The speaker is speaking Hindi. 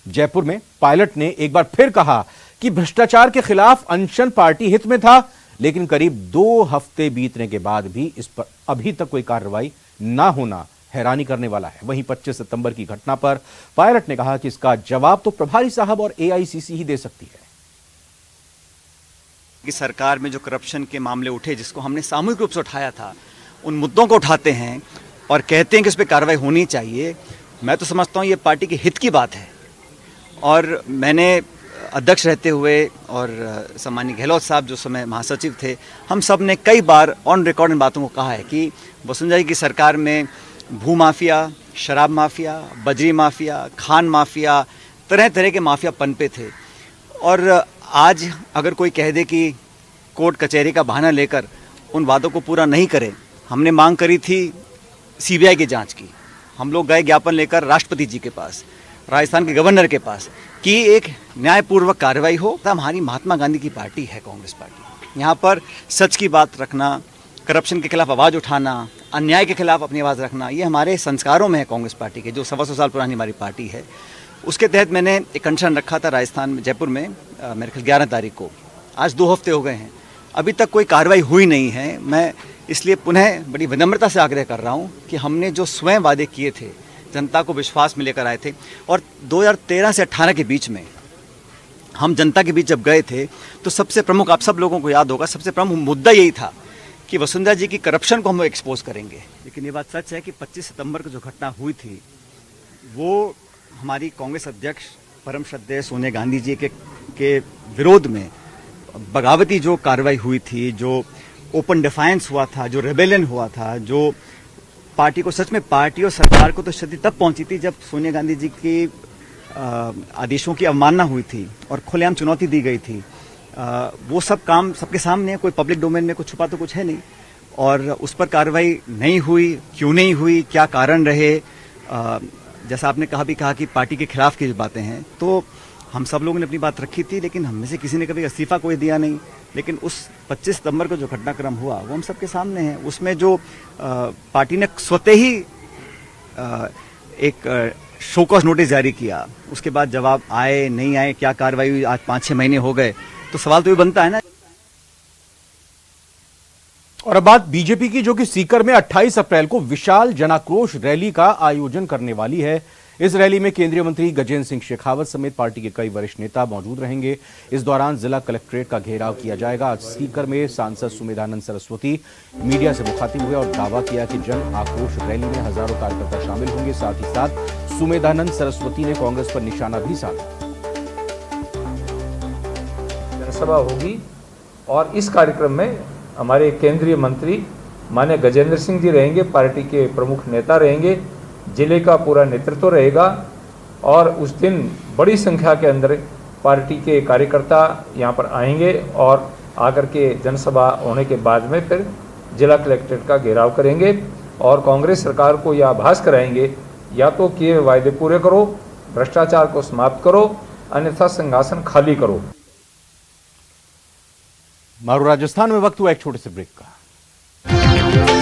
जयपुर में पायलट ने एक बार फिर कहा कि भ्रष्टाचार के खिलाफ अनशन पार्टी हित में था, लेकिन करीब 2 हफ्ते बीतने के बाद भी इस पर अभी तक कोई कार्रवाई ना होना हैरानी करने वाला है। वहीं 25 सितंबर की घटना पर पायलट ने कहा कि इसका जवाब तो प्रभारी साहब और एआईसीसी ही दे सकती है। कि सरकार में जो करप्शन के मामले उठे, जिसको हमने सामूहिक रूप से उठाया था, उन मुद्दों को उठाते हैं और कहते हैं कि इस पर कार्रवाई होनी चाहिए। मैं तो समझता हूँ ये पार्टी के हित की बात है। और मैंने अध्यक्ष रहते हुए और सम्मानीय गहलोत साहब जो समय महासचिव थे, हम सब ने कई बार ऑन रिकॉर्ड इन बातों को कहा है कि वसुंधरा जी की सरकार में भू माफिया, शराब माफिया, बजरी माफिया, खान माफिया, तरह तरह के माफिया पनपे थे। और आज अगर कोई कह दे कि कोर्ट कचहरी का बहाना लेकर उन वादों को पूरा नहीं करे, हमने मांग करी थी सीबीआई की जांच की। हम लोग गए ज्ञापन लेकर राष्ट्रपति जी के पास, राजस्थान के गवर्नर के पास, कि एक न्यायपूर्वक कार्रवाई हो। हमारी महात्मा गांधी की पार्टी है कांग्रेस पार्टी। यहाँ पर सच की बात रखना, करप्शन के खिलाफ आवाज़ उठाना, अन्याय के खिलाफ अपनी आवाज़ रखना, ये हमारे संस्कारों में है कांग्रेस पार्टी के, जो 125 साल पुरानी हमारी पार्टी है। उसके तहत मैंने एक अनशन रखा था राजस्थान में, जयपुर में, मेरे ख्याल 11 तारीख को। आज 2 हफ्ते हो गए हैं, अभी तक कोई कार्रवाई हुई नहीं है। मैं इसलिए पुनः बड़ी विनम्रता से आग्रह कर रहा हूँ कि हमने जो स्वयं वादे किए थे, जनता को विश्वास में लेकर आए थे, और 2013 से 18 के बीच में हम जनता के बीच जब गए थे तो सबसे प्रमुख, आप सब लोगों को याद होगा, सबसे प्रमुख मुद्दा यही था कि वसुंधरा जी की करप्शन को हम एक्सपोज करेंगे। लेकिन ये बात सच है कि 25 सितंबर को जो घटना हुई थी, वो हमारी कांग्रेस अध्यक्ष परम श्रद्धेय सोनिया गांधी जी के विरोध में बगावती जो कार्रवाई हुई थी, जो ओपन डिफायंस हुआ था, जो रेबेलियन हुआ था, जो पार्टी को, सच में पार्टी और सरकार को तो क्षति तब पहुंची थी जब सोनिया गांधी जी की आदेशों की अवमानना हुई थी और खुलेआम चुनौती दी गई थी। वो सब काम सबके सामने है, कोई पब्लिक डोमेन में कुछ छुपा तो कुछ है नहीं। और उस पर कार्रवाई नहीं हुई, क्यों नहीं हुई, क्या कारण रहे, जैसा आपने कहा कि पार्टी के खिलाफ की जो बातें हैं, तो हम सब लोगों ने अपनी बात रखी थी, लेकिन हम में से किसी ने कभी इस्तीफा कोई दिया नहीं। लेकिन उस 25 सितंबर को जो घटनाक्रम हुआ वो हम सबके सामने है। उसमें जो पार्टी ने स्वतः ही एक शो कॉज नोटिस जारी किया, उसके बाद जवाब आए नहीं आए, क्या कार्रवाई हुई, आज 5-6 महीने हो गए, तो सवाल तो ये बनता है ना। और अब बात बीजेपी की, जो कि सीकर में 28 अप्रैल को विशाल जनाक्रोश रैली का आयोजन करने वाली है। इस रैली में केंद्रीय मंत्री गजेंद्र सिंह शेखावत समेत पार्टी के कई वरिष्ठ नेता मौजूद रहेंगे। इस दौरान जिला कलेक्ट्रेट का घेराव किया जाएगा। आज सीकर में सांसद सुमेधानंद सरस्वती मीडिया से मुखातिब हुए और दावा किया कि जन आक्रोश रैली में हजारों कार्यकर्ता शामिल होंगे। साथ ही साथ सुमेधानंद सरस्वती ने कांग्रेस पर निशाना भी साधा। जनसभा होगी और इस कार्यक्रम में हमारे केंद्रीय मंत्री माननीय गजेंद्र सिंह जी रहेंगे, पार्टी के प्रमुख नेता रहेंगे, जिले का पूरा नेतृत्व रहेगा। और उस दिन बड़ी संख्या के अंदर पार्टी के कार्यकर्ता यहाँ पर आएंगे और आकर के जनसभा होने के बाद में फिर जिला कलेक्ट्रेट का घेराव करेंगे और कांग्रेस सरकार को यह आभास कराएंगे, या तो किए वायदे पूरे करो, भ्रष्टाचार को समाप्त करो, अन्यथा सिंहासन खाली करो। मारू राजस्थान में वक्त हुआ एक छोटे से ब्रेक का।